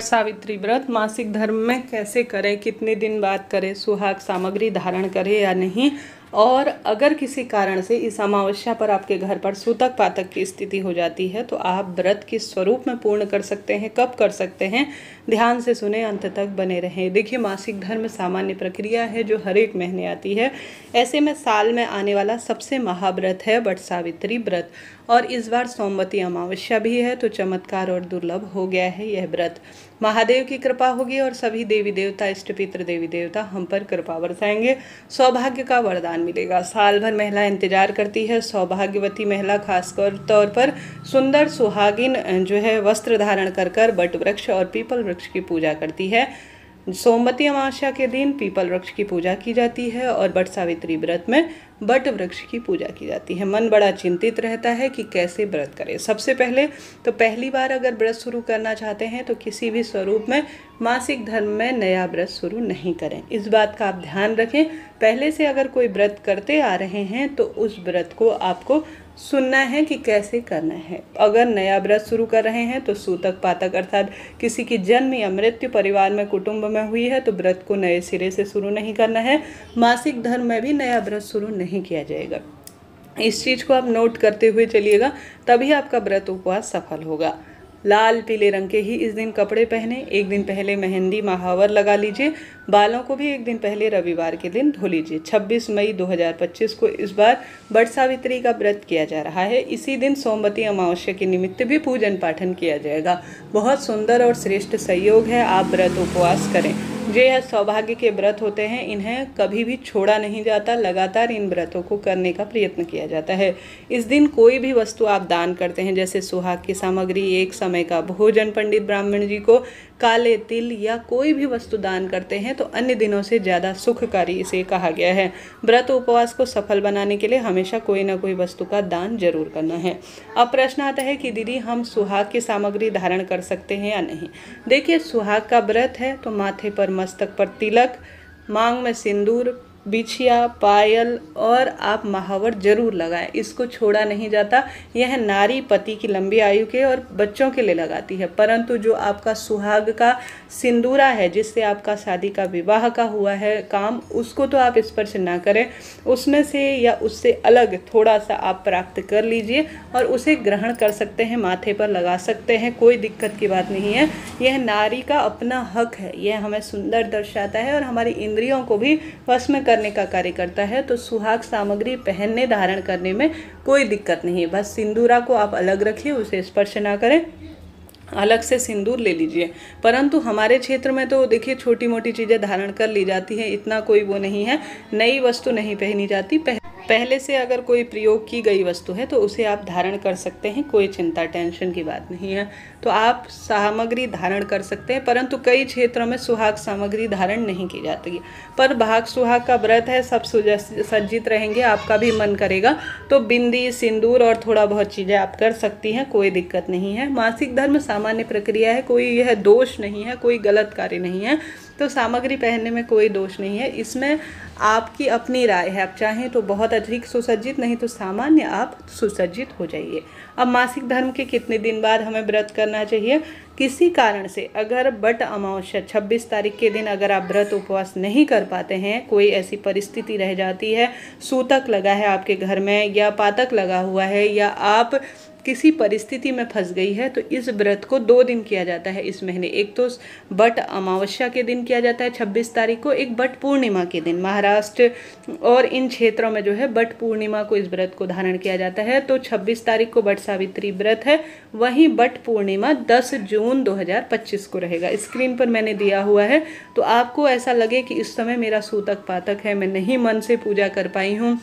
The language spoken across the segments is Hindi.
सावित्री व्रत मासिक धर्म में कैसे करें, कितने दिन बाद करें, सुहाग सामग्री धारण करें या नहीं, और अगर किसी कारण से इस अमावस्या पर आपके घर पर सूतक पातक की स्थिति हो जाती है तो आप व्रत किस स्वरूप में पूर्ण कर सकते हैं, कब कर सकते हैं, ध्यान से सुने, अंत तक बने रहें। देखिए, मासिक धर्म सामान्य प्रक्रिया है जो हर एक महीने आती है। ऐसे में साल में आने वाला सबसे महाव्रत है वट सावित्री व्रत, और इस बार सोमवती अमावस्या भी है, तो चमत्कार और दुर्लभ हो गया है यह व्रत। महादेव की कृपा होगी और सभी देवी देवता, इष्ट पितृ देवी देवता हम पर कृपा बरसाएंगे, सौभाग्य का वरदान मिलेगा। साल भर महिला इंतजार करती है। सौभाग्यवती महिला खासकर तौर पर सुंदर सुहागिन जो है वस्त्र धारण कर बट वृक्ष और पीपल वृक्ष की पूजा करती है। सोमवती अमावस्या के दिन पीपल वृक्ष की पूजा की जाती है और वट सावित्री व्रत में बट वृक्ष की पूजा की जाती है। मन बड़ा चिंतित रहता है कि कैसे व्रत करें। सबसे पहले तो पहली बार अगर व्रत शुरू करना चाहते हैं तो किसी भी स्वरूप में मासिक धर्म में नया व्रत शुरू नहीं करें। इस बात का आप ध्यान रखें। पहले से अगर कोई व्रत करते आ रहे हैं तो उस व्रत को आपको सुनना है कि कैसे करना है। अगर नया व्रत शुरू कर रहे हैं तो सूतक पातक अर्थात किसी की जन्म या मृत्यु परिवार में कुटुंब में हुई है तो व्रत को नए सिरे से शुरू नहीं करना है। मासिक धर्म में भी नया व्रत शुरू नहीं किया जाएगा। इस चीज़ को आप नोट करते हुए चलिएगा, तभी आपका व्रत उपवास सफल होगा। लाल पीले रंग के ही इस दिन कपड़े पहने। एक दिन पहले मेहंदी महावर लगा लीजिए। बालों को भी एक दिन पहले रविवार के दिन धो लीजिए। 26 मई 2025 को इस बार वट सावित्री का व्रत किया जा रहा है। इसी दिन सोमवती अमावस्या के निमित्त भी पूजन पाठन किया जाएगा। बहुत सुंदर और श्रेष्ठ संयोग है, आप व्रत उपवास करें। जो यह सौभाग्य के व्रत होते हैं इन्हें कभी भी छोड़ा नहीं जाता, लगातार इन व्रतों को करने का प्रयत्न किया जाता है। इस दिन कोई भी वस्तु आप दान करते हैं, जैसे सुहाग की सामग्री, एक समय का भोजन पंडित ब्राह्मण जी को, काले तिल या कोई भी वस्तु दान करते हैं तो अन्य दिनों से ज़्यादा सुखकारी इसे कहा गया है। व्रत उपवास को सफल बनाने के लिए हमेशा कोई ना कोई वस्तु का दान जरूर करना है। अब प्रश्न आता है कि दीदी हम सुहाग की सामग्री धारण कर सकते हैं या नहीं। देखिए, सुहाग का व्रत है तो माथे पर, मस्तक पर तिलक, मांग में सिंदूर, बिछिया, पायल और आप महावर जरूर लगाएं। इसको छोड़ा नहीं जाता। यह नारी पति की लंबी आयु के और बच्चों के लिए लगाती है, परंतु जो आपका सुहाग का सिंदूरा है, जिससे आपका शादी का विवाह का हुआ है काम, उसको तो आप स्पर्श ना करें। उसमें से या उससे अलग थोड़ा सा आप प्राप्त कर लीजिए और उसे ग्रहण कर सकते हैं, माथे पर लगा सकते हैं, कोई दिक्कत की बात नहीं है। यह नारी का अपना हक है। यह हमें सुंदर दर्शाता है और हमारी इंद्रियों को भी वश में करने का कार्य करता है। तो सुहाग सामग्री पहनने, धारण करने में कोई दिक्कत नहीं है। बस सिंदूरा को आप अलग रखिए, उसे स्पर्श ना करें, अलग से सिंदूर ले लीजिए। परंतु हमारे क्षेत्र में तो देखिए छोटी मोटी चीज़ें धारण कर ली जाती हैं, इतना कोई वो नहीं है। नई वस्तु नहीं पहनी जाती। पहले से अगर कोई प्रयोग की गई वस्तु है तो उसे आप धारण कर सकते हैं, कोई चिंता टेंशन की बात नहीं है। तो आप सामग्री धारण कर सकते हैं, परंतु कई क्षेत्रों में सुहाग सामग्री धारण नहीं की जाती है। पर भाग सुहाग का व्रत है, सब सज्जित रहेंगे, आपका भी मन करेगा तो बिंदी, सिंदूर और थोड़ा बहुत चीज़ें आप कर सकती हैं, कोई दिक्कत नहीं है। मासिक धर्म सामान्य प्रक्रिया है, कोई यह दोष नहीं है, कोई गलत कार्य नहीं है। तो सामग्री पहनने में कोई दोष नहीं है। इसमें आपकी अपनी राय है। आप चाहें तो बहुत अधिक सुसज्जित, नहीं तो सामान्य आप सुसज्जित हो जाइए। अब मासिक धर्म के कितने दिन बाद हमें व्रत करना चाहिए। किसी कारण से अगर वट अमावस्या 26 तारीख के दिन अगर आप व्रत उपवास नहीं कर पाते हैं, कोई ऐसी परिस्थिति रह जाती है, सूतक लगा है आपके घर में या पातक लगा हुआ है या आप किसी परिस्थिति में फंस गई है, तो इस व्रत को 2 दिन किया जाता है इस महीने। एक तो वट अमावस्या के दिन किया जाता है 26 तारीख को, एक वट पूर्णिमा के दिन। महाराष्ट्र और इन क्षेत्रों में जो है वट पूर्णिमा को इस व्रत को धारण किया जाता है। तो 26 तारीख को वट सावित्री व्रत है, वहीं वट पूर्णिमा 10 जून 2025 को रहेगा। स्क्रीन पर मैंने दिया हुआ है। तो आपको ऐसा लगे कि इस समय मेरा सूतक पातक है, मैं नहीं मन से पूजा कर पाई हूँ,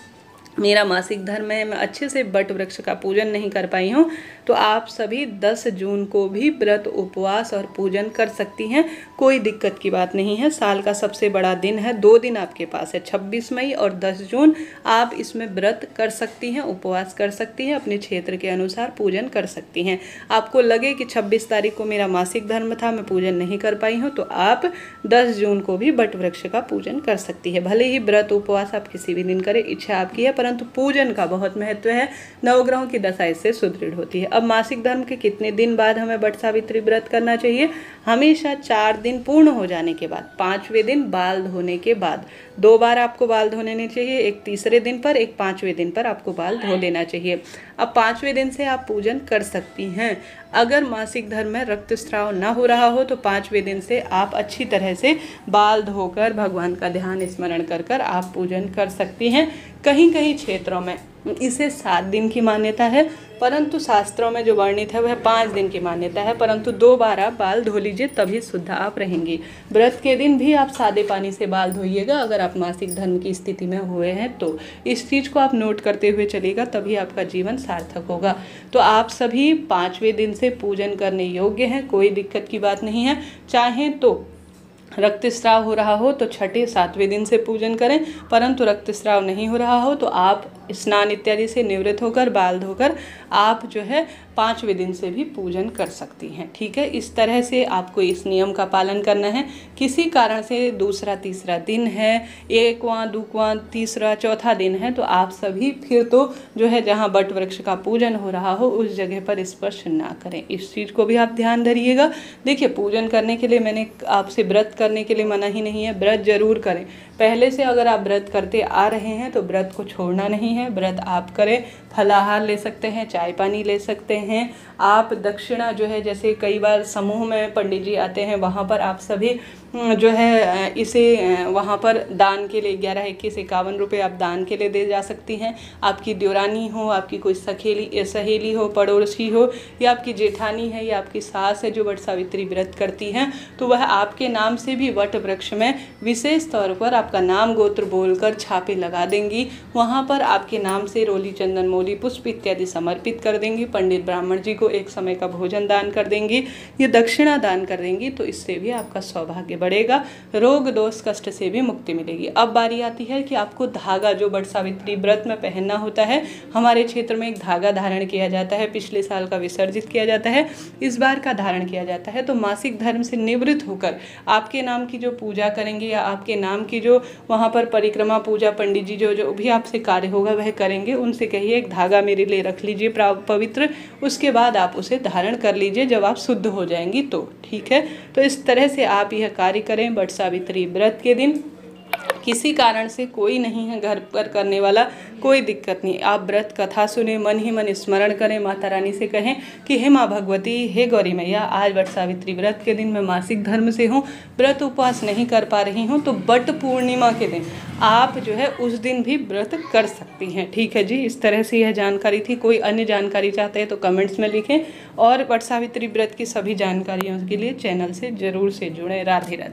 मेरा मासिक धर्म है, मैं अच्छे से वट वृक्ष का पूजन नहीं कर पाई हूँ, तो आप सभी 10 जून को भी व्रत उपवास और पूजन कर सकती हैं, कोई दिक्कत की बात नहीं है। साल का सबसे बड़ा दिन है, 2 दिन आपके पास है, 26 मई और 10 जून। आप इसमें व्रत कर सकती हैं, उपवास कर सकती हैं, अपने क्षेत्र के अनुसार पूजन कर सकती हैं। आपको लगे कि 26 तारीख को मेरा मासिक धर्म था, मैं पूजन नहीं कर पाई हूँ, तो आप 10 जून को भी वट वृक्ष का पूजन कर सकती है। भले ही व्रत उपवास आप किसी भी दिन करें, इच्छा आपकी है, परंतु पूजन का बहुत महत्व है। नवग्रहों की दशा इससे सुदृढ़ होती है। अब मासिक धर्म के कितने दिन बाद हमें वट सावित्री व्रत करना चाहिए? हमेशा 4 दिन पूर्ण हो जाने के बाद, 5वें दिन बाल धोने के बाद। 2 बार आपको बाल धोने नहीं चाहिए, एक तीसरे दिन पर, एक 5वें दिन पर आपको बाल धो लेना चाहिए। अब 5वें दिन से आप पूजन कर सकती हैं। अगर मासिक धर्म में रक्तस्राव ना हो रहा हो तो 5वें दिन से आप अच्छी तरह से बाल धोकर भगवान का ध्यान स्मरण कर कर आप पूजन कर सकती हैं। कहीं कहीं क्षेत्रों में इसे 7 दिन की मान्यता है, परंतु शास्त्रों में जो वर्णित है वह 5 दिन की मान्यता है। परंतु 2 बार आप बाल धो लीजिए, तभी शुद्ध आप रहेंगी। व्रत के दिन भी आप सादे पानी से बाल धोइएगा अगर आप मासिक धर्म की स्थिति में हुए हैं तो। इस चीज़ को आप नोट करते हुए चलिएगा, तभी आपका जीवन सार्थक होगा। तो आप सभी 5वें दिन से पूजन करने योग्य हैं, कोई दिक्कत की बात नहीं है। चाहें तो रक्तस्राव हो रहा हो तो 6, 7वें दिन से पूजन करें, परंतु रक्तस्राव नहीं हो रहा हो तो आप स्नान इत्यादि से निवृत्त होकर बाल धोकर आप जो है 5वें दिन से भी पूजन कर सकती हैं। ठीक है, इस तरह से आपको इस नियम का पालन करना है। किसी कारण से दूसरा तीसरा दिन है, 1वां 2वां 3रा 4था दिन है, तो आप सभी फिर तो जो है जहाँ वट वृक्ष का पूजन हो रहा हो उस जगह पर स्पर्श ना करें। इस चीज़ को भी आप ध्यान धरिएगा। देखिए, पूजन करने के लिए मैंने आपसे व्रत करने के लिए मना ही नहीं है, व्रत जरूर करें। पहले से अगर आप व्रत करते आ रहे हैं तो व्रत को छोड़ना नहीं है, व्रत आप करें। फलाहार ले सकते हैं, चाय पानी ले सकते हैं। आप दक्षिणा जो है, जैसे कई बार समूह में पंडित जी आते हैं, वहाँ पर आप सभी जो है इसे वहाँ पर दान के लिए 11, 21, 51 रुपये आप दान के लिए दे जा सकती हैं। आपकी देवरानी हो, आपकी कोई सहेली हो, पड़ोसी हो, या आपकी जेठानी है या आपकी सास है जो वट सावित्री व्रत करती हैं, तो वह आपके नाम से भी वट वृक्ष में विशेष तौर पर आपका नाम गोत्र बोलकर छापे लगा देंगी। वहाँ पर आपके नाम से रोली, चंदन, मोली, पुष्प इत्यादि समर्पित कर देंगी। पंडित ब्राह्मण जी को एक समय का भोजन दान कर देंगी, ये दक्षिणा दान कर देंगी। तो इससे भी आपका सौभाग्य बढ़ेगा, रोग दोष कष्ट से भी मुक्ति मिलेगी। अब बारी आती है कि आपको धागा जो वट सावित्री व्रत में पहनना होता है। हमारे क्षेत्र में एक धागा धारण किया जाता है, पिछले साल का विसर्जित किया जाता है, इस बार का धारण किया जाता है। तो मासिक धर्म से निवृत्त होकर आपके नाम की जो पूजा करेंगे या आपके नाम की जो वहाँ पर परिक्रमा पूजा पंडित जी जो भी आपसे कार्य होगा वह करेंगे, उनसे कहिए एक धागा मेरे लिए रख लीजिए पवित्र, उसके बाद आप उसे धारण कर लीजिए जब आप शुद्ध हो जाएंगी तो। ठीक है, तो इस तरह से आप यह कार्य करें वट सावित्री व्रत के दिन। किसी कारण से कोई नहीं है घर पर करने वाला, कोई दिक्कत नहीं। आप व्रत कथा सुने, मन ही मन स्मरण करें, माता रानी से कहें कि हे माँ भगवती, हे गौरी मैया, आज वट सावित्री व्रत के दिन मैं मासिक धर्म से हूँ, व्रत उपवास नहीं कर पा रही हूँ, तो वट पूर्णिमा के दिन आप जो है उस दिन भी व्रत कर सकती हैं। ठीक है जी, इस तरह से यह जानकारी थी। कोई अन्य जानकारी चाहते हैं तो कमेंट्स में लिखें, और वट सावित्री व्रत की सभी जानकारियों के लिए चैनल से जरूर से जुड़ें। राधे राधे।